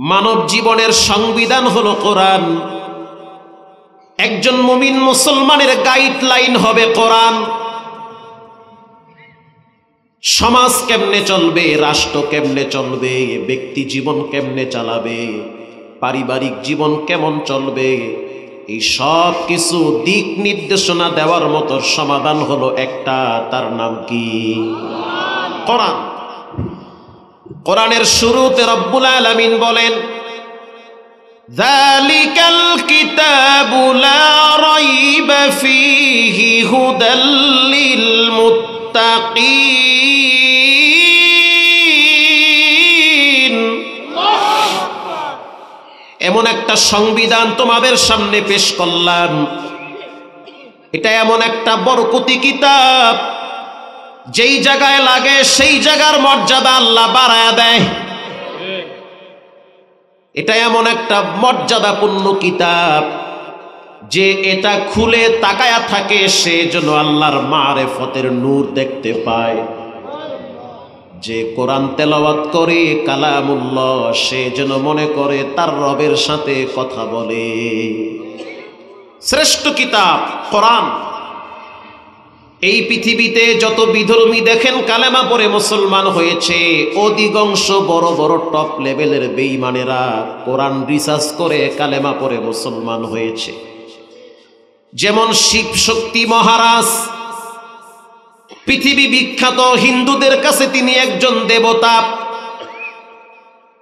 মানব জীবনের সংবিধান হলো কোরআন। একজন মুমিন মুসলমানের গাইডলাইন হবে কোরআন। সমাজ কেমনে চলবে, রাষ্ট্র কেমনে চলবে, ব্যক্তি জীবন কেমনে চালাবে, পারিবারিক জীবন কেমন চলবে, এই সব কিছু দিক নির্দেশনা দেওয়ার মতো সমাধান হলো একটা, তার নাম কি? কোরআন। কোরআনের শুরুতে রব্বুল আলামিন বলেন, যালিকাল কিতাবু লা রাইবা ফীহি হুদাল লিল মুত্তাকিন। এমন একটা সংবিধান তোমাদের সামনে পেশ করলাম, এটা এমন একটা বরকতি কিতাব, যেই জায়গায় লাগে সেই জায়গার মর্যাদা আল্লাহ বাড়ায়া দেয়। এটা এমন একটা মর্যাদাপূর্ণ কিতাব যে এটা খুলে তাকায়া থাকে সে যেন আল্লাহর মারেফতের নূর দেখতে পায়। যে কোরআন তেলাওয়াত করে কালামুল্লাহ, সে যেন মনে করে তার রবের সাথে কথা বলে। শ্রেষ্ঠ কিতাব কোরআন। এই পৃথিবীতে যত বিধর্মী দেখেন কালেমা পড়ে মুসলমান হয়েছে, অধিকাংশ বড় বড় টপ লেভেলের বেঈমানেরা কোরআন রিসার্চ করে কালেমা পড়ে মুসলমান হয়েছে। যেমন শিব শক্তি মহারাজ, পৃথিবী বিখ্যাত, হিন্দুদের কাছে তিনি একজন দেবতা।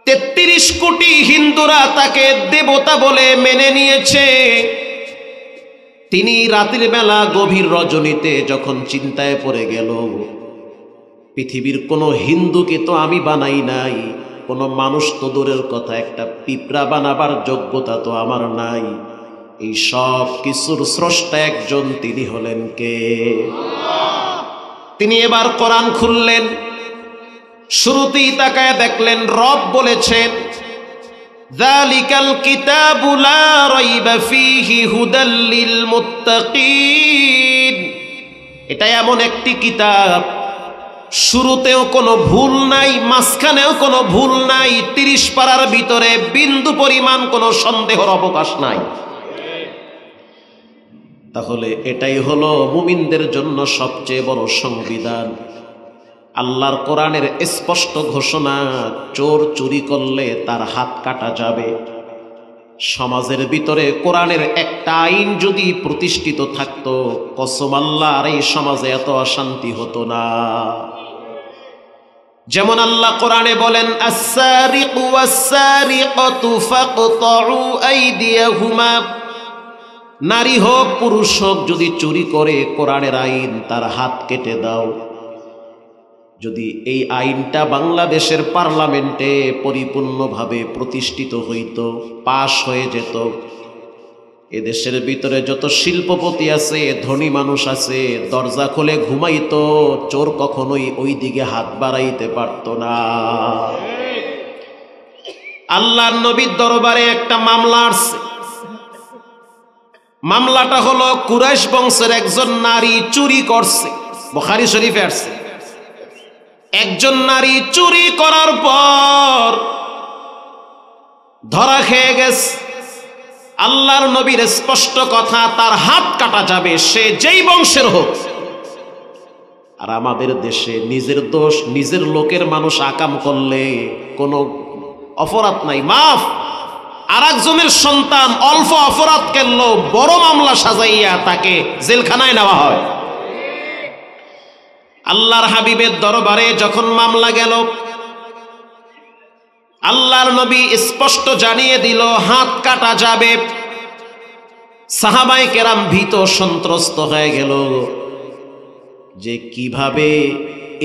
৩৩ কোটি হিন্দুরা তাকে দেবতা বলে মেনে নিয়েছে। তিনি রাতের বেলা গভীর রজনীতে যখন চিন্তায় পড়ে গেল, পৃথিবীর কোনো হিন্দুকে তো আমি বানাই নাই, কোনো মানুষ তো দূরের কথা, একটা পিঁপড়া বানাবার যোগ্যতা তো আমার নাই, এই সব কিছুর স্রষ্টা একজন, তিনি হলেন কে? তিনি এবার কোরআন খুললেন, শুরুতেই তাকায় দেখলেন রব বলেছেন, যালিকাল কিতাবু লা রাইবা ফীহি হুদাল লিল মুত্তাকিন। এটা এমন একটি কিতাব, শুরুতেও কোনো ভুল নাই, মাঝখানেও কোনো ভুল নাই, ৩০ পারার ভিতরে বিন্দু পরিমাণ কোনো সন্দেহের অবকাশ নাই। তাহলে এটাই হলো মুমিনদের জন্য সবচেয়ে বড় সংবিধান। আল্লাহর কোরআনের স্পষ্ট ঘোষণা, চোর চুরি করলে তার হাত কাটা যাবে। সমাজের ভিতরে কোরআনের একটা আইন যদি প্রতিষ্ঠিত থাকতো, কসম আল্লাহ, আর এই সমাজে এত অশান্তি হতো না। যেমন আল্লাহ কোরআনে বলেন, আস-সারিকু ওয়াস-সারিকাতু ফাকতাউ আইদিয়াহুমা। নারী হোক পুরুষ হোক, যদি চুরি করে, কোরআনের আইন, তার হাত কেটে দাও। যদি এই আইনটা বাংলাদেশের পার্লামেন্টে পরিপূর্ণভাবে প্রতিষ্ঠিত হইত, পাশ হয়ে যেত, এদেশের ভিতরে যত শিল্পপতি আছে, ধনী মানুষ আছে, দরজা খুলে ঘুমাইতো, চোর কখনোই ওই দিকে হাত বাড়াইতে পারত না। আল্লাহর নবীর দরবারে একটা মামলা আসছে। মামলাটা হলো, কুরাইশ বংশের একজন নারী চুরি করছে। বুখারী শরীফে আসছে, একজন নারী চুরি করার পর ধরা খেয়ে গেছে। আল্লাহর নবীর স্পষ্ট কথা, তার হাত কাটা যাবে, সে যেই বংশের হোক। আর আমাদের দেশে নিজের দোষ নিজের লোকের মানুষ আকাম করলে কোনো অপরাধ নাই, মাফ। আর একজনের সন্তান অল্প অপরাধ করলো, বড় মামলা সাজাইয়া তাকে জেলখানায় নেওয়া হয়। আল্লাহর হাবিবের দরবারে যখন মামলা গেল, আল্লাহর নবী স্পষ্ট জানিয়ে দিল হাত কাটা যাবে। সাহাবায়ে কেরাম ভীত সন্ত্রস্ত হয়ে গেল যে কিভাবে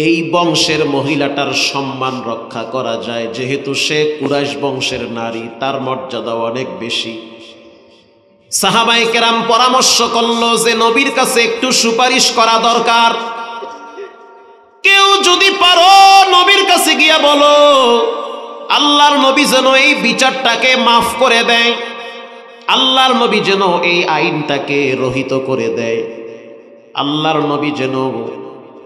এই বংশের মহিলাটার সম্মান রক্ষা করা যায়, যেহেতু সে কুরাইশ বংশের নারী, তার মর্যাদা অনেক বেশি। সাহাবায়ে কেরাম পরামর্শ করলো যে নবীর কাছে একটু সুপারিশ করা দরকার। কেউ যদি পারো নবীর কাছে গিয়া বলো, আল্লাহর নবী যেন এই বিচারটাকে মাফ করে দেয়, আল্লাহর নবী যেন এই আইনটাকে রহিত করে দেয়, আল্লাহর নবী যেন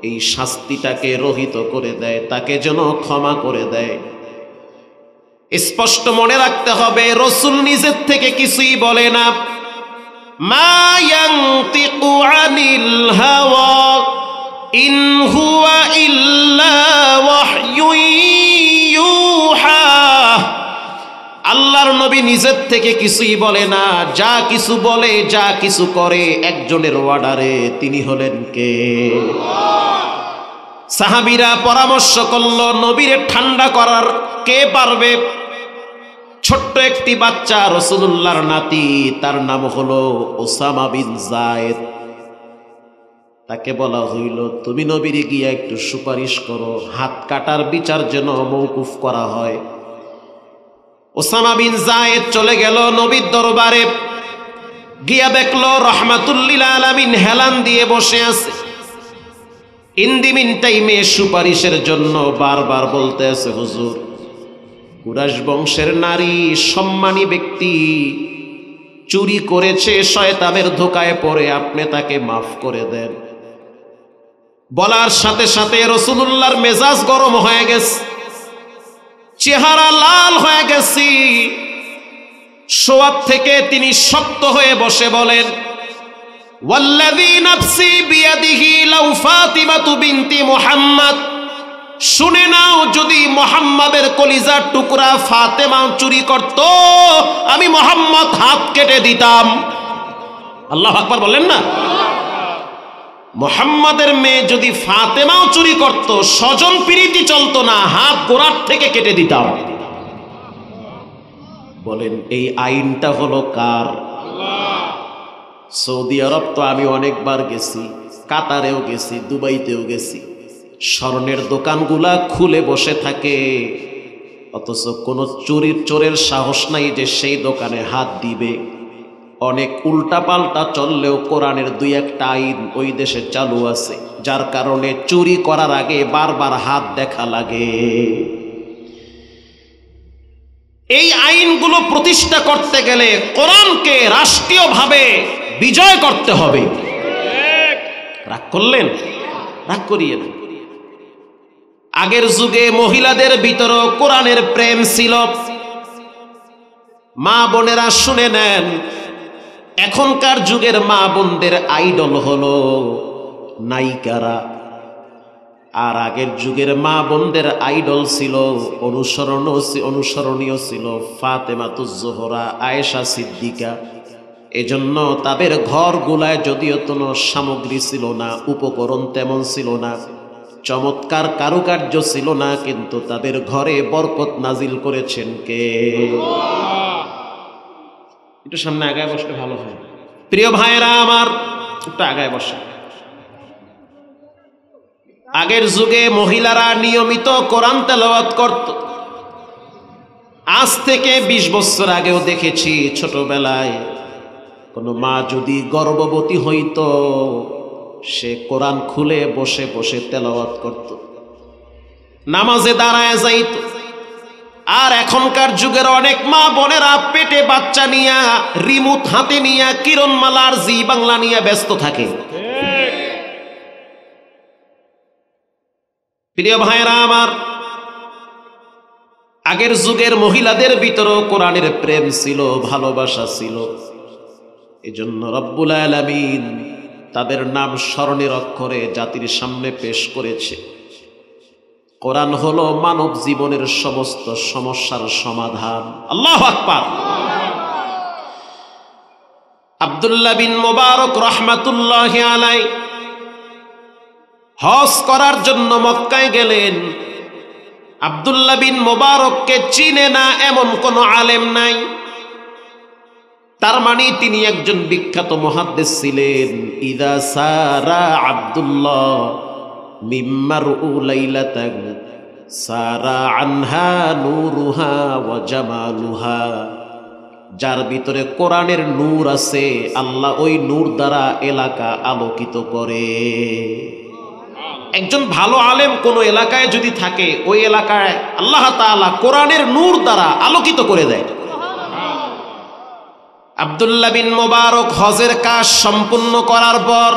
এই শাস্তিটাকে রহিত করে দেয়, তাকে যেন ক্ষমা করে দেয়। স্পষ্ট মনে রাখতে হবে, রাসূল নিজের থেকে কিছুই বলে না। মা ইয়ানতিকু আনিল হাওয়া ইন হুয়া ইল্লা ওয়াহয়ুন ইউহা। আল্লাহর নবী নিজের থেকে কিছুই বলে না, যা কিছু বলে, যা কিছু করে একজনের অর্ডারে। তিনি হলেন কে? সাহাবীরা পরামর্শ করল, নবীরে ঠান্ডা করার কে পারবে? ছোট্ট একটি বাচ্চা, রাসূলুল্লাহর নাতি, তার নাম হলো ওসামা বিন যায়েদ। তাকে বলা হইল, তুমি নবীরে গিয়া একটু সুপারিশ করো, হাত কাটার বিচার যেন মওকুফ করা হয়। ওসামা বিন যায়েদ চলে গেল নবীর দরবারে। গিয়া দেখলো রাহমাতুল লিল আলামিন হেলান দিয়ে বসে আছে। ইন দি মিন টাইমে সুপারিশের জন্য বারবার বলতে আছে, হুজুর, কুরাইশ বংশের নারী, সম্মানী ব্যক্তি, চুরি করেছে, শয়তানের ধোকায় পড়ে, আপনি তাকে মাফ করে দেন। বলার সাথে সাথে রাসূলুল্লাহর মেজাজ গরম হয়ে গেছে, চেহারা লাল হয়ে গেছে। শোয়াব থেকে তিনি শক্ত হয়ে বসে বলেন, ওয়াল্লাযী নাফসি বিয়াদিহি লাউ ফাতিমাতু বিনতি মুহাম্মদ, শুনে নাও, যদি মুহাম্মাদের কলিজার টুকরা ফাতেমা চুরি করত, আমি মুহাম্মদ হাত কেটে দিতাম। আল্লাহু আকবার বলেন না? মুহাম্মাদের মেয়ে যদি ফাতেমাও চুরি করত, স্বজন প্রীতি চলতো না, হাত গোড়ার থেকে কেটে দিতাম। বলেন, এই আইনটা হলো কার? সৌদি আরব তো আমি অনেকবার গেছি, কাতারেও গেছি, দুবাইতেও গেছি। স্বর্ণের দোকানগুলা খুলে বসে থাকে, অথচ কোনো চোরের সাহস নাই যে সেই দোকানে হাত দিবে। অনেক উল্টাপাল্টা চললেও কোরআনের দুই একটা আইন ওই দেশে চালু আছে, যার কারণে চুরি করার আগে বারবার হাত দেখা লাগে। এই আইনগুলো প্রতিষ্ঠা করতে গেলে কোরআনকে রাষ্ট্রীয়ভাবে বিজয় করতে হবে। রাগ করলেন? রাগ করিয়ে না। আগের যুগে মহিলাদের ভিতরও কোরআনের প্রেম ছিল। মা বোনেরা শুনে নেন, এখনকার যুগের মা বোনদের আইডল হলো নায়িকারা, আর আগের যুগের মা বোনদের আইডল ছিল, অনুসরণীয় ছিল ফাতেমাতুজ জোহরা, আয়েশা সিদ্দিকা। এজন্য তাদের ঘরগুলায় যদিও কোনো সামগ্রী ছিল না, উপকরণ তেমন ছিল না, চমৎকার কারুকার্য ছিল না, কিন্তু তাদের ঘরে বরকত নাজিল করেছেন কে? একটু সামনে আগায় বসলে ভালো হয়। প্রিয় ভাইয়েরা আমার, একটু আগায় বসে। আগের যুগে মহিলারা নিয়মিত কোরআন তেলাওয়াত করত। আজ থেকে 20 বছর আগেও দেখেছি, ছোটবেলায় কোনো মা যদি গর্ভবতী হইত, সে কোরআন খুলে বসে বসে তেলাওয়াত করত, নামাজে দাঁড়ায় যাইত। আর এখনকার যুগের অনেক মা বোনেরা পেটে বাচ্চা নিয়া, রিমোট হাতে নিয়া, কিরণমালার জি বাংলা নিয়ে ব্যস্ত থাকে। প্রিয় ভাইরা আমার, আগের যুগের মহিলাদের ভিতরেও কোরআনের প্রেম ছিল, ভালোবাসা ছিল। এজন্য রব্বুল আলামিন তাদের নাম স্মরণের অক্ষরে জাতির সামনে পেশ করেছে। কোরআন হলো মানব জীবনের সমস্ত সমস্যার সমাধান। আল্লাহু আকবার। আব্দুল্লাহ বিন মুবারক রাহমাতুল্লাহি আলাইহি হজ করার জন্য মক্কায় গেলেন। আব্দুল্লাহ বিন মুবারককে চিনে না এমন কোন আলেম নাই, তার মানে তিনি একজন বিখ্যাত মুহাদ্দিস ছিলেন। ইদা সারা আব্দুল্লাহ মিম্মারউ লাইলাতান সারা আনহা নূরুহা ওয়া জামালুহা, যার ভিতরে কোরআনের নূর আছে, আল্লাহ ওই নূর দ্বারা এলাকা আলোকিত করে। একজন ভালো আলেম কোন এলাকায় যদি থাকে, ওই এলাকায় আল্লাহ তাআলা কোরআনের নূর দ্বারা আলোকিত করে দেয়। আব্দুল্লাহ বিন মুবারক হজের কাজ সম্পূর্ণ করার পর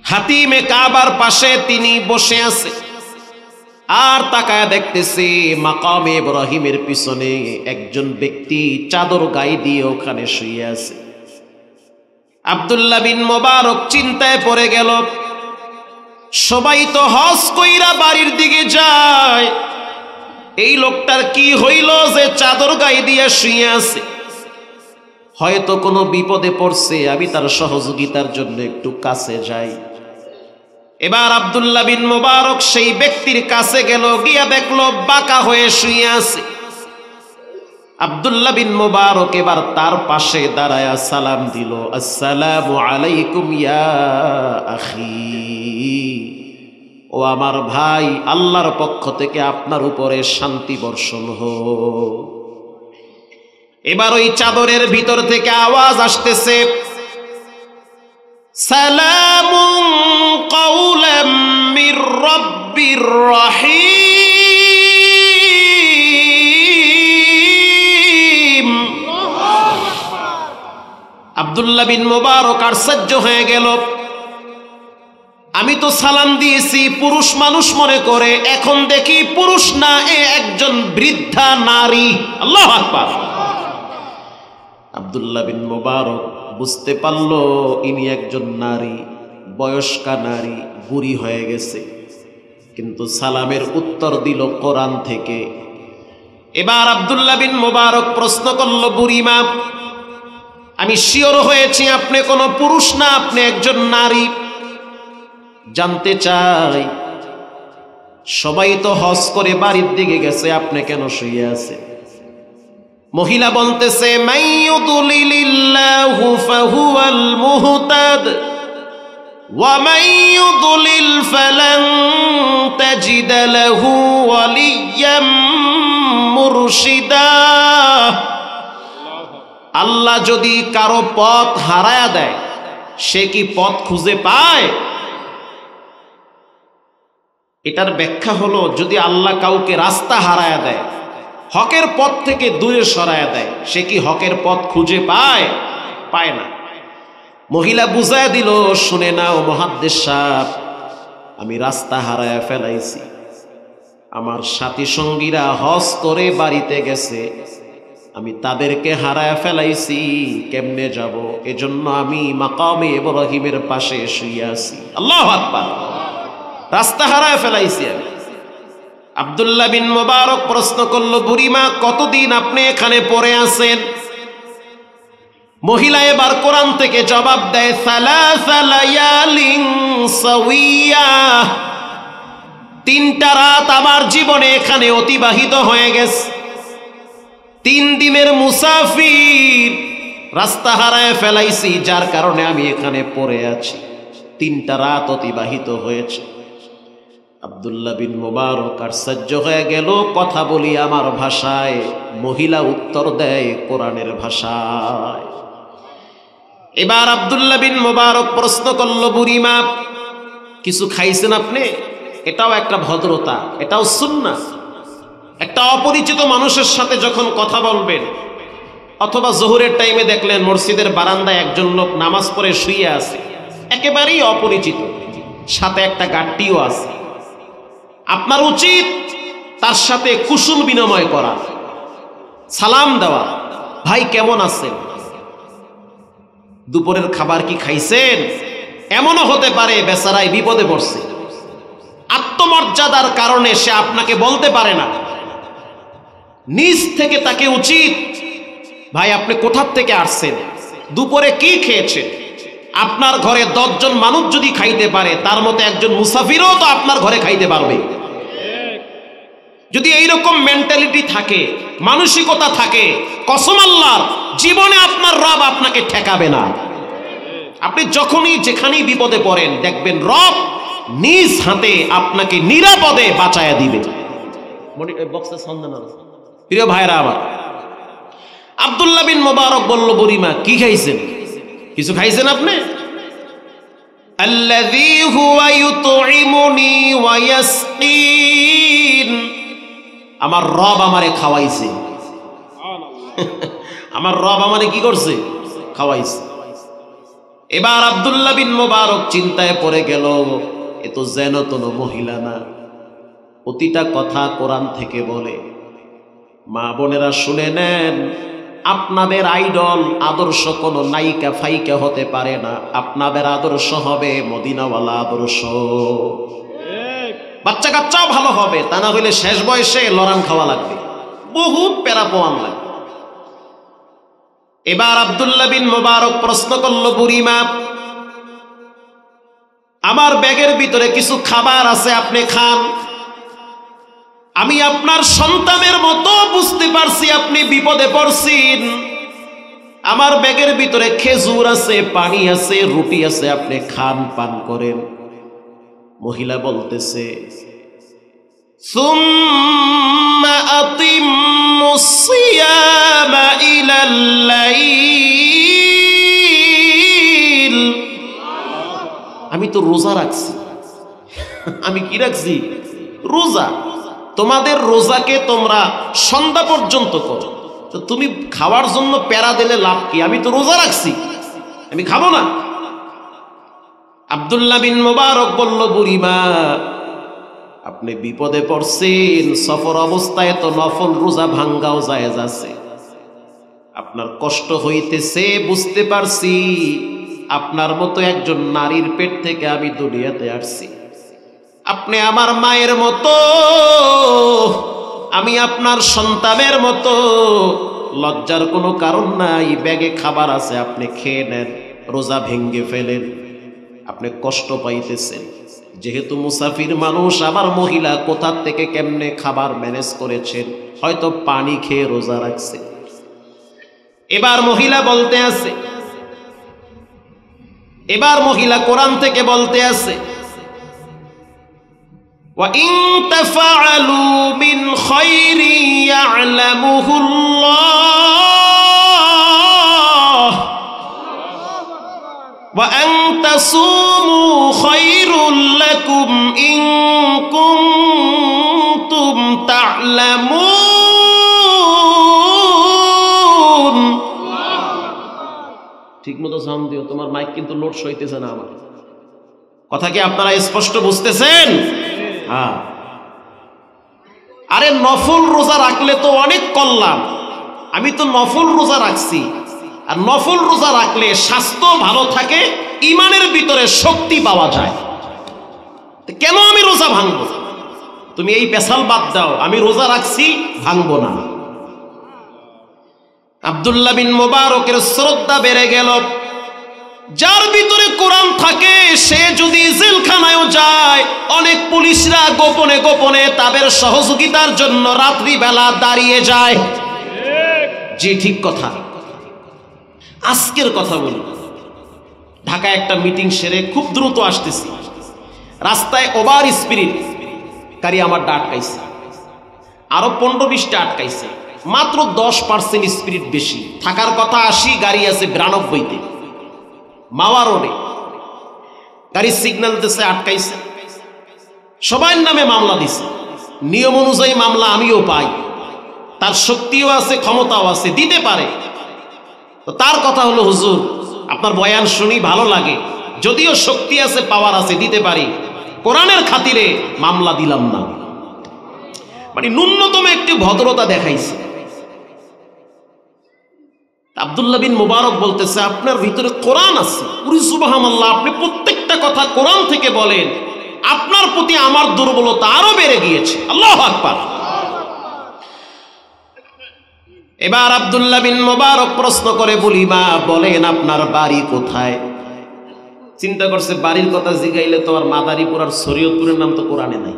হাতিমে কাবার পাশে তিনি বসে আছে। আর তাকায় দেখতেছি মাকামে ইব্রাহিমের পিছনে একজন ব্যক্তি চাদর গায়ে দিয়ে ওখানে শুয়ে আছে। আব্দুল্লাহ বিন মোবারক চিন্তায় পড়ে গেল, সবাই তো হজ কইরা বাড়ির দিকে যায়, এই লোকটার কি হইল যে চাদর গায়ে দিয়ে শুয়ে আছে? হয়তো কোনো বিপদে পড়ছে, আমি তার সহযোগিতার জন্য একটু কাছে যাই। এবার আব্দুল্লাহ বিন মোবারক সেই ব্যক্তির কাছে গেল, গিয়া দেখলো বাঁকা হয়ে শুয়ে আছে। আব্দুল্লাহ বিন মোবারক এবার তার পাশে দাঁড়ায়া সালাম দিল, আসসালামু আলাইকুম ইয়া আখি, ও আমার ভাই, আল্লাহর পক্ষ থেকে আপনার উপরে শান্তি বর্ষণ হোক। এবার ওই চাদরের ভিতর থেকে আওয়াজ আসতেছে, সালামুন কাওলাম মির রাব্বির রহিম। আব্দুল্লাহ বিন মোবারক আশ্চর্য হয়ে গেল, আমি তো সালাম দিয়েছি পুরুষ মানুষ মনে করে, এখন দেখি পুরুষ না, এ একজন বৃদ্ধা নারী। আল্লাহু আকবার। আব্দুল্লাহ বিন মোবারক বুঝতে পারল ইনি একজন নারী, বয়স্কা নারী, বুড়ি হয়ে গেছে, কিন্তু সালামের উত্তর দিল কোরআন থেকে। এবার আব্দুল্লাহ বিন মোবারক প্রশ্ন করল, বুড়িমা, আমি শিওর হয়েছি আপনি কোনো পুরুষ না, আপনি একজন নারী। জানতে চাই সবাই তো হজ করে বাড়ির দিকে গেছে, আপনি কেন শুয়ে আছেন? মহিলা বলতেছে, মাইয়ুদলিলিল্লাহু ফাহুয়াল মুহতাদ ওয়া মাইয়ুদলিল ফালান তাজিদ লাহু ওয়ালিয়্যাম মুরশিদা। আল্লাহ যদি কারো পথ হারায়া দেয়, সে কি পথ খুঁজে পায়? এটার ব্যাখ্যা হলো, যদি আল্লাহ কাউকে রাস্তা হারায়া দেয়, হকের পথ থেকে দূরে সরায়া দেয়, সে কি হকের পথ খুঁজে পায়? পায় না। মহিলা বুঝায় দিল, শুনে নাও মুহাদ্দিস সাহেব, আমি রাস্তা হারায়া ফেলাইছি, আমার সাথী সঙ্গীরা হজ করে বাড়িতে গেছে, আমি তাদেরকে হারায়া ফেলাইছি, কেমনে যাব? এজন্য আমি মাকামে ইব্রাহিমের পাশে শুয়ে আছি। আল্লাহু আকবার। রাস্তা হারায় ফেলাইছি আমি। আব্দুল্লাহ বিন মোবারক প্রশ্ন করল, বুড়িমা, কতদিন আপনি এখানে পড়ে আছেন? মহিলা এবার কোরআন থেকে জবাব দেয়, সালাসা লায়ালিন সাওয়িয়া, 3টা রাত আমার জীবনে এখানে অতিবাহিত হয়ে গেছে। 3 দিনের মুসাফির, রাস্তা হারায় ফেলাইছি, যার কারণে আমি এখানে পড়ে আছি। 3টা রাত অতিবাহিত হয়েছে। আব্দুল্লাহ বিন মোবারক আশ্চর্য হয়ে গেল, কথা বলি আমার ভাষায়, মহিলা উত্তর দেয় কোরআনের ভাষায়। এবার আব্দুল্লাহ বিন মোবারক প্রশ্ন করল, বুড়িমা, কিছু খাইছেন আপনি? এটাও একটা ভদ্রতা, এটাও সুন্নাহ। একটা অপরিচিত মানুষের সাথে যখন কথা বলবেন, অথবা জোহরের টাইমে দেখলেন মসজিদের বারান্দায় একজন লোক নামাজ পড়ে শুয়ে আছে, একেবারেই অপরিচিত, সাথে একটা গাট্টিও আছে, আপনার উচিত তার সাথে কুশল বিনিময় করা, সালাম দেওয়া, ভাই কেমন আছেন, দুপুরের খাবার কি খাইছেন? এমনও হতে পারে বেচারাই বিপদে পড়ছে, আত্মমর্যাদার কারণে সে আপনাকে বলতে পারে না। নিজ থেকে তাকে উচিত, ভাই আপনি কোথা থেকে আসছেন, দুপুরে কি খেয়েছেন? আপনার ঘরে 10 জন মানুষ যদি খাইতে পারে, তার মতো একজন মুসাফিরও তো আপনার ঘরে খাইতে পারবে। যদি এইরকম মেন্টালিটি থাকে, মানসিকতা থাকে, কসম আল্লাহর, জীবনে আপনার রব আপনাকে ঠেকাবে না। আপনি যখনই যেখানেই বিপদে পড়েন, দেখবেন রব নিজ হাতে আপনাকে নিরাপদে বাঁচায়া দিবে। প্রিয় ভাইরা আমার, আব্দুল্লাহ বিন মোবারক বলল, বুড়িমা, কি খাইছেন? কিছু খাইছেন আপনি? আল্লাযী হুয়া ইউতঈমুনি ওয়া ইয়াসকিন, আমার রব আমারে খাওয়াইছে। আমার রব আমারে কি করছে? খাওয়াইছে। এবার আব্দুল্লাহ বিন মোবারক চিন্তায় পড়ে গেল, এ তো যেন তেন মহিলা না, প্রতিটা কথা কোরআন থেকে বলে। মা বোনেরা শুনে নেন, আপনাদের আইডল আদর্শ কোনো নায়িকা ফাইকা হতে পারে না। আপনাদের আদর্শ হবে মদিনাওয়ালা আদর্শ। বাচ্চা কাচ্চাও ভালো হবে, তা না হইলে শেষ বয়সে লড়ান খাওয়া লাগবে, বহুত প্যারা পোয়ান লাগবে। এবার আব্দুল্লাহ বিন মুবারক প্রশ্ন করল, বুড়িমা, আমার ব্যাগের ভিতরে কিছু খাবার আছে, আপনি খান। আমি আপনার সন্তানের মতো বুঝতে পারছি আপনি বিপদে পড়ছেন। আমার ব্যাগের ভিতরে খেজুর আছে, পানি আছে, রুটি আছে, আপনি খান, পান করেন। মহিলা বলতেছে, সুম্মা আতিম্মুস সিয়ামা ইলাল লাইল। আমি তো রোজা রাখছি। আমি কি রাখছি? রোজা। তোমাদের রোজাকে তোমরা সন্ধ্যা পর্যন্ত করো, তো তুমি খাওয়ার জন্য প্যারা দিলে লাভ কি? আমি তো রোজা রাখছি, আমি খাবো না। আব্দুল্লাহ বিন মুবারক বলল, বুড়িমা, আপনি বিপদে পড়ছেন, সফর অবস্থায় তো নফল রোজা ভাঙ্গাও জায়েজ আছে। আপনার কষ্ট হইতেছে বুঝতে পারছি, আপনার মতো একজন নারীর পেট থেকে আমি দুনিয়াতে আসছি। আপনি আমার মায়ের মতো, আমি আপনার সন্তানের মতো, লজ্জার কোনো কারণ নাই। ব্যাগে খাবার আছে, আপনি খেয়ে নেন, রোজা ভেঙ্গে ফেলেন। আপনি কষ্ট পাইতেছেন, যেহেতু মুসাফির মানুষ, আবার মহিলা কোথা থেকে কেমনে খাবার ম্যানেজ করেছেন, হয়তো পানি খেয়ে রোজা রাখছে। এবার মহিলা বলতে আছে, এবার মহিলা কোরআন থেকে বলতে আছে, وَإِن تَفْعَلُوا مِنْ خَيْرٍ يَعْلَمُهُ اللَّهُ وَأَن تَصُومُوا خَيْرٌ لَكُمْ إِن كُنتُمْ تَعْلَمُونَ। ঠিক মতো সাউন্ড দিও, তোমার মাইক কিন্তু লোড সইতেছে না। আমার কথা কি আপনারা স্পষ্ট বুঝতেছেন? হ্যাঁ। আরে নফল রোজা রাখলে তো অনেক কল্যাণ। আমি তো নফল রোজা রাখছি, আর নফল রোজা রাখলে স্বাস্থ্য ভালো থাকে, ইমানের ভিতরে শক্তি পাওয়া যায়। কেন আমি রোজা ভাঙবো? তুমি এই পেশাল বাদ দাও, আমি রোজা রাখছি, ভাঙবো না। আব্দুল্লাহ বিন মুবারকের শ্রদ্ধা বেড়ে গেল। যার ভিতরে কোরআন থাকে সে যদি জেলখানায়ও যায়, অনেক পুলিশরা গোপনে গোপনে তাদের সহযোগিতার জন্য রাত্রিবেলা দাঁড়িয়ে যায়। জি, ঠিক কথা। আজকের কথা বলি, ঢাকায় একটা মিটিং সেরে খুব দ্রুত আসতেছি, রাস্তায় ওভার স্পিরিট গাড়ি আমার আটকাইছে, আরো 15-20টা আটকাইছে। মাত্র 10% স্পিরিট বেশি, থাকার কথা 80, গাড়ি আছে 92-তে। মাওয়া রোডে গাড়ি সিগন্যাল দিচ্ছে, আটকাইছে। সবার নামে মামলা দিছে, নিয়ম অনুযায়ী মামলা আমিও পাই, তার শক্তিও আছে, ক্ষমতাও আছে, দিতে পারে। তো তার কথা হলো, হুজুর আপনার বয়ান শুনি ভালো লাগে, যদিও শক্তি আছে, পাওয়ার আছে, দিতে পারি, কোরআনের খাতিরে মামলা দিলাম না। মানে ন্যূনতম একটি ভদ্রতা দেখাইছে। আব্দুল্লাহ বিন মুবারক বলতেছে, আপনার ভিতরে কোরআন আছে, পুরি সুবহানাল্লাহ, আপনি প্রত্যেকটা কথা কোরআন থেকে বলেন, আপনার প্রতি আমার দুর্বলতা আরো বেড়ে গিয়েছে। আল্লাহু আকবার। এবার আব্দুল্লাহ বিন মুবারক প্রশ্ন করে, বলি মা বলেন আপনার বাড়ি কোথায়? চিন্তা করছে, বাড়ির কথা জিগাইলে তো আর মাদারীপুর আর শরীয়তপুরের নাম তো কোরআনে নাই।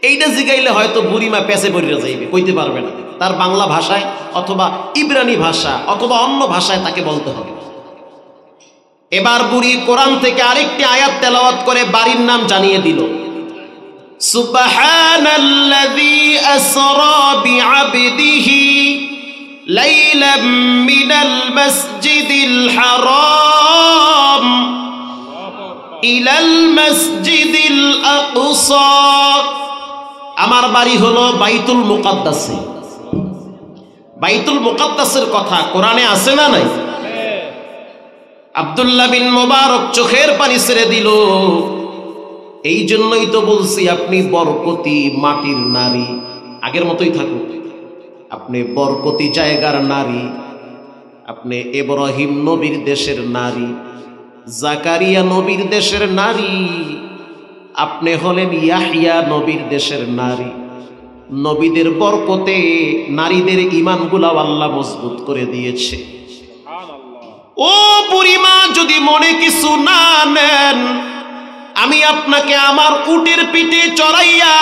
এইটা জিগাইলে হয়তো বুড়িমা পেছে পড়িয়া যাইবে, কইতে পারবে না। তার বাংলা ভাষায় অথবা ইব্রানি ভাষা অথবা অন্য ভাষায় তাকে বলতে হবে। এবার বুড়ি কোরআন থেকে আরেকটি আয়াত তেলাওয়াত করে বাড়ির নাম জানিয়ে দিল। সুবহানাল্লাযী আসরা বিআবদিহি লাইলাম মিনাল মাসজিদিল হারাম ইলাল মাসজিদিল আকসা। আমার বাড়ি হলো বাইতুল মুকাদ্দাসে। বাইতুল মুকাদ্দাসের কথা কোরআনে আছে না নাই? আব্দুল্লাহ বিন মুবারক চোখের পানি ছেড়ে দিল। এই জন্যই তো বলছি আপনি বরকতি মাটির নারী, আগের মতোই থাকুন। আপনি বরকতি জায়গার নারী, আপনি ইব্রাহিম নবীর দেশের নারী, জাকারিয়া নবীর দেশের নারী, আপনি হলেন ইয়াহিয়া নবীর দেশের নারী। নবীদের বরকতে নারীদের ঈমানগুলা আল্লাহ মজবুত করে দিয়েছে। ও বুড়িমা, যদি মনে কিছু না নেন, আমি আপনাকে আমার উটের পিঠে চড়াইয়া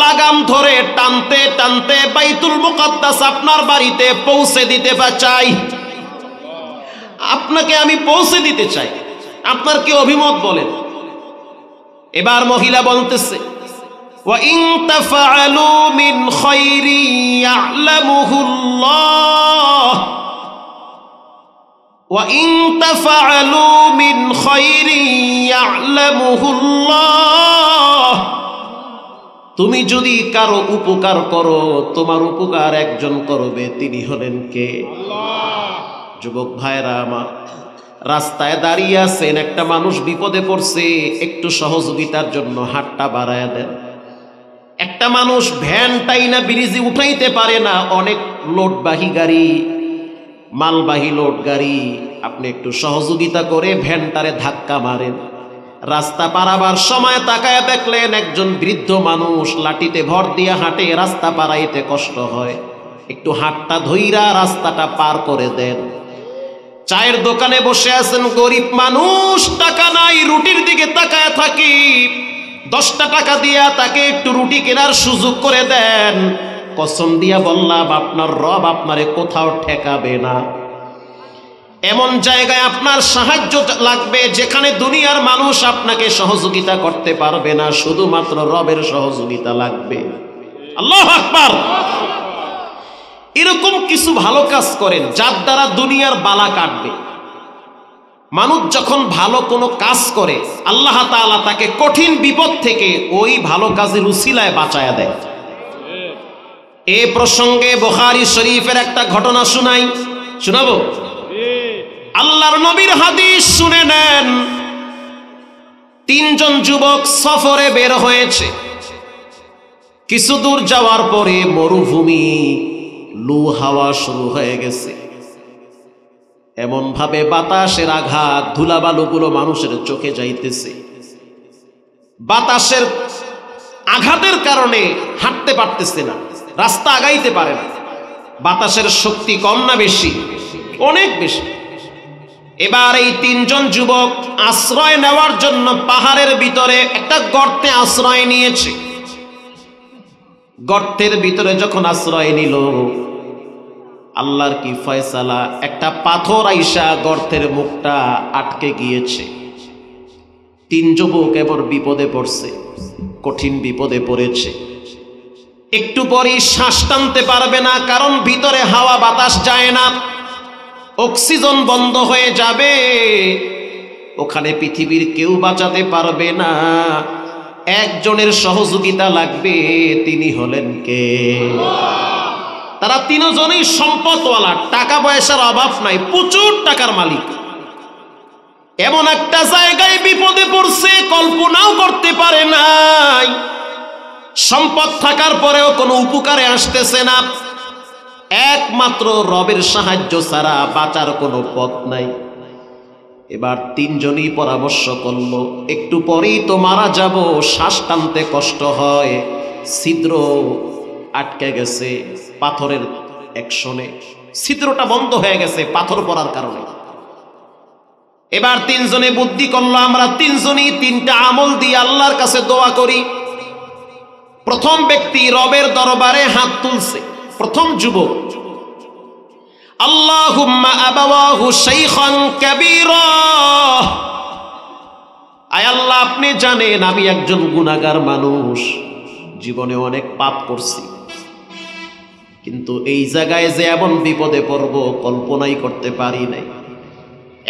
লাগাম ধরে টানতে টানতে বাইতুল মুকাদ্দাস আপনার বাড়িতে পৌঁছে দিতে চাই। আপনাকে আমি পৌঁছে দিতে চাই। আপনার কি অভিমত বলেন? এবার মহিলা বলতেছে, ওয়া ইন তাফআলু মিন খায়রি ইয়া'লামুহুল্লাহ ওয়া ইন তাফআলু মিন খায়রি ইয়া'লামুহুল্লাহ। তুমি যদি কারো উপকার করো, তোমার উপকার একজন করবে, তিনি হলেন কে? আল্লাহ। যুবক ভাইরা আমার, রাস্তায় দাঁড়িয়ে আছেন, একটা মানুষ বিপদে পড়ছে, একটু সহযোগিতার জন্য হাতটা বাড়ায় দেন। একটা মানুষ ভ্যানটাই না ব্রিজে উঠাইতে পারে না, অনেক লোডবাহী গাড়ি, মালবাহী লোড গাড়ি, আপনি একটু সহযোগিতা করে ভ্যানটারে ধাক্কা মারেন। রাস্তা পারাবার সময় তাকায় দেখলেন একজন বৃদ্ধ মানুষ লাঠিতে ভর দিয়ে হাঁটে, রাস্তা পারাইতে কষ্ট হয়, একটু হাতটা ধইরা রাস্তাটা পার করে দেন। চায়ের দোকানে বসে আছেন গরিব মানুষ, টাকা নাই, রুটির দিকে তাকায় থাকি, 10টা টাকা দিয়া তাকে একটু রুটি কেনার সুযোগ করে দেন। কসম দিয়া বললাম, আপনার রব আপনারে কোথাও ঠেকাবে না। এমন জায়গায় আপনার সাহায্য লাগবে যেখানে দুনিয়ার মানুষ আপনাকে সহযোগিতা করতে পারবে না, শুধুমাত্র রবের সহযোগিতা লাগবে। আল্লাহু আকবার। এরকম কিছু ভালো কাজ করেন যার দ্বারা দুনিয়ার বালা কাটবে। মানুষ যখন ভালো কোনো কাজ করে, আল্লাহ তাআলা তাকে কঠিন বিপদ থেকে ওই ভালো কাজের উসিলায় বাঁচায়া দেয়। এ প্রসঙ্গে বুখারী শরীফের একটা ঘটনা শোনাবো। আল্লাহর নবীর হাদিস শুনে নেন। 3 জন যুবক সফরে বের হয়েছে। কিছু দূর যাওয়ার পরে মরুভূমি, লু হাওয়া শুরু হয়ে গেছে। এমন ভাবে বাতাসের আঘাত, ধুলাবালুগুলো মানুষের চোখে যাইতেছে। বাতাসের আঘাতের কারণে হাঁটতে পারতেছে না, রাস্তা আগাইতে পারে না। বাতাসের শক্তি কম না বেশি? অনেক বেশি। এবার এই 3 জন যুবক আশ্রয় নেওয়ার জন্য পাহাড়ের ভিতরে একটা গর্তে আশ্রয় নিয়েছে। গর্তের ভিতরে যখন আশ্রয় নিল, আল্লাহর কি ফয়সালা, একটা পাথর আইসা গর্তের মুখটা আটকে গিয়েছে। 3 যুবক এবার বিপদে পড়ছে, কঠিন বিপদে পড়েছে। একটু পরেই শ্বাস টানতে পারবে না, কারণ ভিতরে হাওয়া বাতাস যায় না, অক্সিজেন বন্ধ হয়ে যাবে। ওখানে পৃথিবীর কেউ বাঁচাতে পারবে না, একজনের সহযোগিতা লাগবে, তিনি হলেন কে? তারা 3 জনই সম্পদওয়ালা, টাকা পয়সার অভাব নাই, প্রচুর টাকার মালিক। এমন একটা জায়গায় বিপদে পড়ছে, কল্পনাও করতে পারে নাই। সম্পদ থাকার পরেও কোনো উপকারে আসতেছে না, একমাত্র রবের সাহায্য ছাড়া বাঁচার কোনো পথ নাই। এবার 3 জনই পরামর্শ করলো, একটু পরেই তো মারা যাব, শ্বাস টানতে কষ্ট হয়, ছিদ্র আটকে গেছে পাথরের অ্যাকশনে, ছিদ্রটা বন্ধ হয়ে গেছে পাথর পড়ার কারণে। এবার 3 জনে বুদ্ধি করলো, আমরা 3 জনই 3টা আমল দিয়ে আল্লাহর কাছে দোয়া করি। প্রথম ব্যক্তি রবের দরবারে হাত তুলছে, প্রথম যুবক, আল্লাহুম্মা আবাওয়াহু শাইখান কাবীরা। আয় আল্লাহ, আপনি জানেন আমি একজন গুনাহগার মানুষ, জীবনে অনেক পাপ করছি, কিন্তু এই জায়গায় যে এমন বিপদে পড়ব কল্পনাই করতে পারি নাই।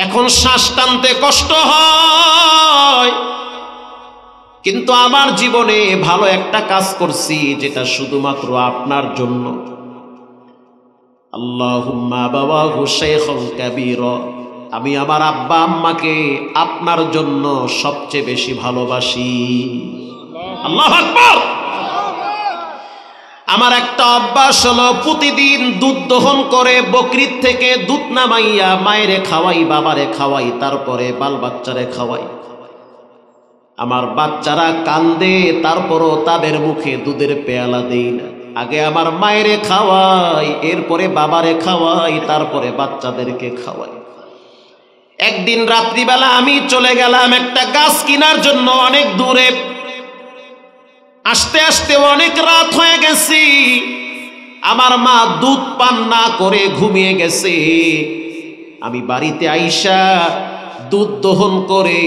এখন শ্বাস টানতে কষ্ট হয়, কিন্তু আমার জীবনে ভালো একটা কাজ করছি যেটা শুধুমাত্র আপনার জন্য। আল্লাহুম্মা বাওয়াহু শাইখান কাবীরা, আমি আমার আব্বা আম্মাকে আপনার জন্য সবচেয়ে বেশি ভালোবাসি। আল্লাহু আকবার। আমার একটা অভ্যাস হলো প্রতিদিন দুধ দহন করে বকরির থেকে দুধ নামাইয়া মায়েরে খাওয়াই, বাবারে খাওয়াই, তারপরে বাল বাচ্চারে খাওয়াই। আমার বাচ্চারা কান্দে, তারপরও তাদের মুখে দুধের পেয়ালা দেই না। আগে আমার মায়েরে খাওয়াই, এরপরে বাবারে খাওয়াই, তারপরে বাচ্চাদেরকে খাওয়াই। একদিন রাত্রিবেলা আমি চলে গেলাম একটা গাছ কেনার জন্য অনেক দূরে। আসতে আসতে অনেক রাত হয়ে গেছে। আমার মা দুধ পান না করে ঘুমিয়ে গেছে। আমি বাড়িতে আইসা দুধ দহন করে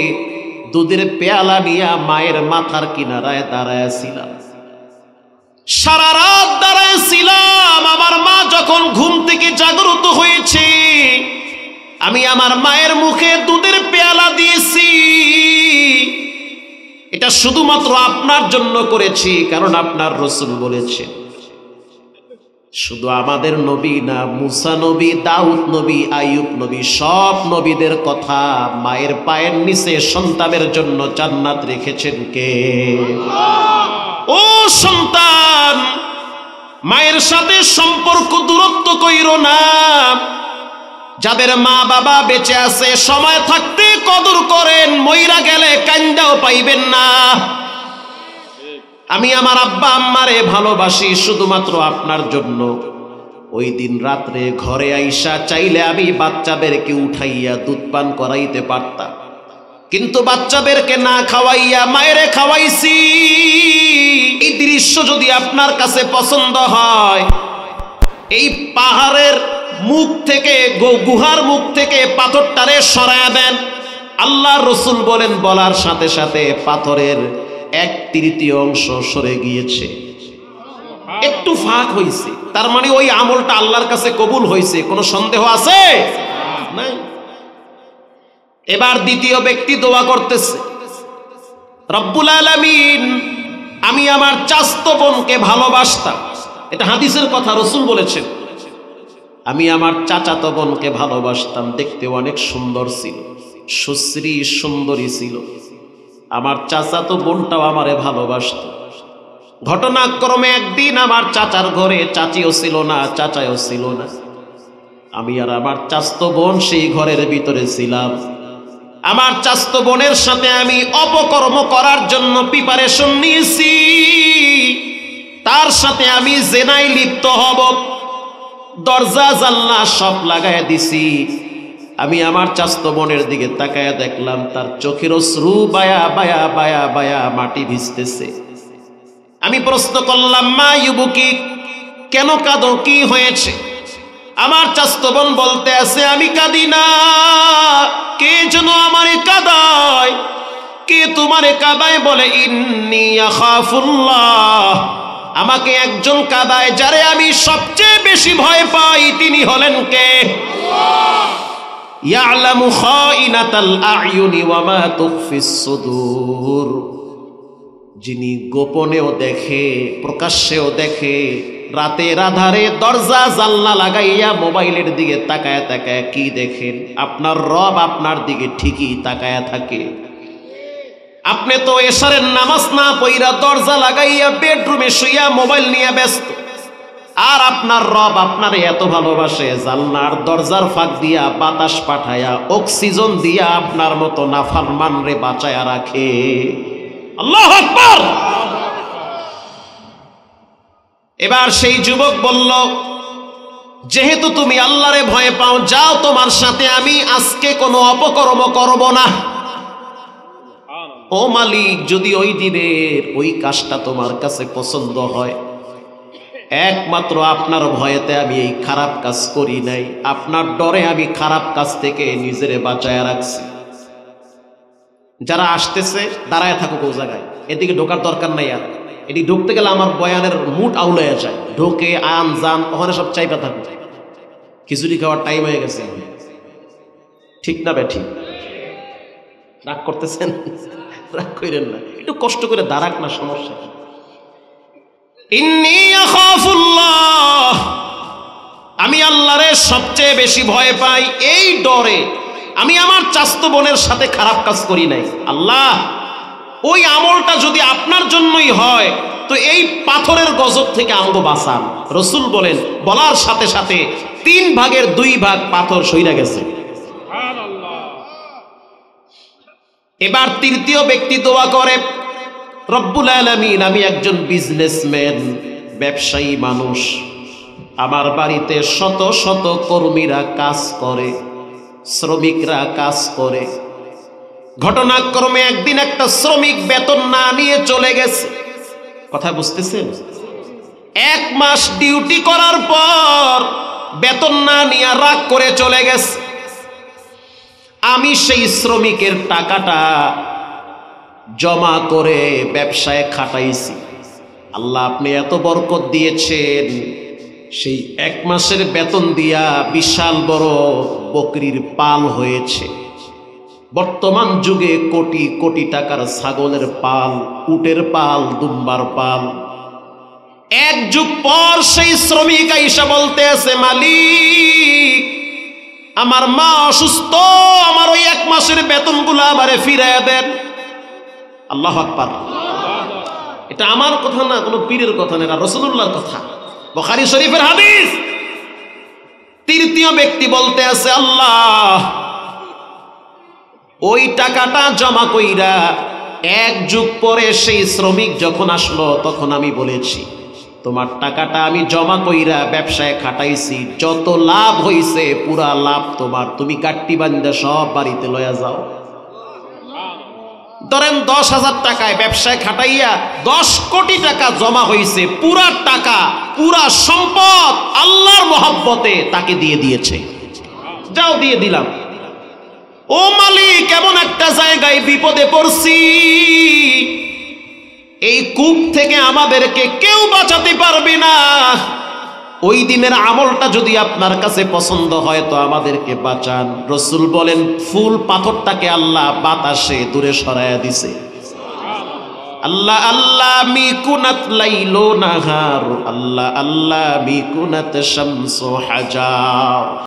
দুধের পেয়ালা নিয়ে মায়ের মাথার কিনারায় দাঁড়ায়ছিলাম। সারা রাত দাঁড়ায়ছিলাম। আমার মা যখন ঘুম থেকে জাগ্রত হয়েছে, আমি আমার মায়ের মুখে দুধের পেয়ালা দিয়েছি। এটা শুধুমাত্র আপনার জন্য করেছি, কারণ আপনার রাসূল বলেছেন। শুধু আমাদের নবী না, মুসা নবী, দাউদ নবী, আইয়ুব নবী, সব নবীদের কথা মায়ের পায়ের নিচে সন্তানের জন্য জান্নাত রেখেছেন কে? ও সন্তান, মায়ের সাথে সম্পর্ক দূরত্ব কইরো না। যাদের মা বাবা বেঁচে আছে সময় থাকতে কদর করেন, মইরা গেলে কান্দাও পাইবেন না। আমি আমার আব্বা আম্মারে ভালোবাসি শুধুমাত্র আপনার জন্য। ওই দিন রাত্রে ঘরে আইসা চাইলে আমি বাচ্চাদেরকে উঠাইয়া দুধ পান করাইতে পারতাম, কিন্তু বাচ্চাদেরকে না খাওয়াইয়া মায়েরে খাওয়াইছি। এই দৃশ্য যদি আপনার কাছে পছন্দ হয়, এই পাহাড়ের মুখ থেকে, গুহার মুখ থেকে পাথরটারে সরায়া দেন। আল্লাহর রাসূল বলেন, বলার সাথে সাথে পাথরের 1/3 অংশ সরে গিয়েছে। একটু ফাঁক হয়েছে, তার মানে ওই আমলটা আল্লাহর কাছে কবুল হয়েছে। কোনো সন্দেহ আছে? নাই। এবার দ্বিতীয় ব্যক্তি দোয়া করতেছে, রব্বুল আলামিন, আমি আমার চাচতো বোনকে ভালোবাসতাম। এটা হাদিসের কথা, রাসূল বলেছেন। আমি আমার চাচাতো বোনকে ভালোবাসতাম, দেখতে অনেক সুন্দর ছিল, সুশ্রী সুন্দরী ছিল। আমার চাচাতো বোনটাও আমারে ভালোবাসত। ঘটনাক্রমে একদিন আমার চাচার ঘরে চাচিও ছিল না, চাচাও ছিল না। আমি আর আমার চাচতো বোন সেই ঘরের ভিতরে ছিলাম। আমার চাচতো বোনের সাথে আমি অপকর্ম করার জন্য প্রিপারেশন নিয়েছি। তার সাথে আমি জেনায় লিপ্ত হব। দরজা জানলা সব লাগায় দিছি। আমি আমার চাচতো বোনের দিকে তাকায়া দেখলাম তার চোখের অশ্রু বায়া বায়া বায়া বায়া মাটি ভিজতেছে। আমি প্রশ্ন করলাম, মা ইউবুকি, কেন কাঁদো, কি হয়েছে? আমার চাচতো বোন বলতে আছে, আমি কাঁদি না, কে যেন আমারে কাঁদায়। কে তোমারে কাঁদায়? বলে, ইন্নী আখাফুল্লাহ, আমাকে একজন কাঁদায় যারে আমি সবচেয়ে বেশি ভয় পাই। তিনি হলেন কে? ইয়ালামু খাইনাতাল আ'য়ুনি ওয়া মা তুখফিস সুদূর, যিনি গোপনেও দেখে প্রকাশ্যেও দেখে। রাতের আধারে দরজা জানলা লাগাইয়া মোবাইলের দিকে তাকায় তাকায় কি দেখেন? আপনার রব আপনার দিকে ঠিকই তাকায় থাকে। আপনি তো এশারের নামাজ না পড়া দরজা লাগাইয়া বেডরুমে শুইয়া মোবাইল নিয়ে ব্যস্ত, আর আপনার রব আপনারে এত ভালোবাসে, জানলার দরজার ফাঁক দিয়া বাতাস পাঠায়া অক্সিজেন দিয়া আপনার মতো নাফরমান রে বাঁচায়া রাখে। আল্লাহু আকবার। এবার সেই যুবক বলল, যেহেতু তুমি আল্লাহরে ভয় পাও, যাও, তোমার সাথে আমি আজকে কোনো অপকর্ম করব না। ও মালিক, যদি ওই দিনের ওই কাজটা তোমার কাছে পছন্দ হয়, একমাত্র আপনার ভয়েতে আমি এই খারাপ কাজ করি নাই, আপনার ডরে আমি খারাপ কাজ থেকে নিজেরে বাঁচায় রাখছি। যারা আসতেছে দাঁড়ায় থাকুক ও জায়গায়, এদিকে ঢোকার দরকার নাই। আর এটি ঢুকতে গেলে আমার বয়ানের মুড আউলাইয়া যায়। ঢোকে আন যান, ওখানে সব চাইপা থাকবে। খিচুড়ি খাওয়ার টাইম হয়ে গেছে, ঠিক না বেঠি? রাগ করতেছেন? রাগ করেন না, একটু কষ্ট করে দাঁড়াক না, সমস্যা। ইন্নী আখাফুল্লাহ, আমি আল্লাহরে সবচেয়ে বেশি ভয় পাই। এই ডরে আমি আমার চাচতো বোনের সাথে খারাপ কাজ করি নাই। আল্লাহ, ওই আমলটা যদি আপনার জন্যই হয় তো এই পাথরের গজব থেকে আমাকে বাঁচান। রসুল বলেন, বলার সাথে সাথে 3 ভাগের 2 ভাগ পাথর সইরা গেছে। এবার তৃতীয় ব্যক্তি দোয়া করে, রব্বুল আলামিন, আমি একজন বিজনেসম্যান, ব্যবসায়ী মানুষ, আমার বাড়িতে শত শত কর্মীরা কাজ করে, শ্রমিকরা কাজ করে। ঘটনাক্রমে একদিন একটা শ্রমিক বেতন না নিয়ে চলে গেছে। কথা বুঝতেছেন? 1 মাস ডিউটি করার পর বেতন না নিয়ে রাগ করে চলে গেছে। আমি সেই শ্রমিকের টাকাটা জমা করে ব্যবসায় খাটাইছি। আল্লাহ, আপনি এত বরকত দিয়েছেন, সেই 1 মাসের বেতন দিয়া বিশাল বড় বকরির পাল হয়েছে। বর্তমান যুগে কোটি কোটি টাকার ছাগলের পাল, উটের পাল, দুম্বার পাল। 1 যুগ পর সেই শ্রমিক আইসা বলতে আছে, মালিক, আমার মা অসুস্থ, আমার ওই 1 মাসের বেতনগুলো আমারে ফিরাইয়া দেন। আল্লাহু আকবার। এটা আমার কথা না, কোনো পীরের কথা না, এটা রাসূলুল্লাহর কথা, বুখারী শরীফের হাদিস। তৃতীয় ব্যক্তি বলতে আছে, আল্লাহ, ওই টাকাটা জমা কইরা 1 যুগ পরে সেই শ্রমিক যখন আসলো, তখন আমি বলেছি, তোমার টাকাটা আমি জমা কইরা ব্যবসায় খাটাইছি, যত লাভ হইছে পুরা লাভ তোমার, তুমি গাট্টি বান্ধা সব বাড়িতে লয়া যাও। ধরেন 10,000 টাকায় ব্যবসায় খাটাইয়া 10 কোটি টাকা জমা হইছে, পুরা টাকা, পুরা সম্পদ আল্লাহর মহব্বতে তাকে দিয়ে দিয়েছে। যাও, দিয়ে দিলাম। ও মালিক, এমন একটা জায়গায় বিপদে পড়ছি, এই কূপ থেকে আমাদেরকে কেউ বাঁচাতে পারবে না। ওই দিনের আমলটা যদি আপনার কাছে পছন্দ হয় তো আমাদেরকে বাঁচান। রসুল বলেন, ফুল পাথরটাকে আল্লাহ বাতাসে দূরে সরাইয়া দিছে। আল্লাহ আল্লাহ মিকুনাত লাইলো নাহার, আল্লাহ আল্লাহ মিকুনাত শামসু হাজার।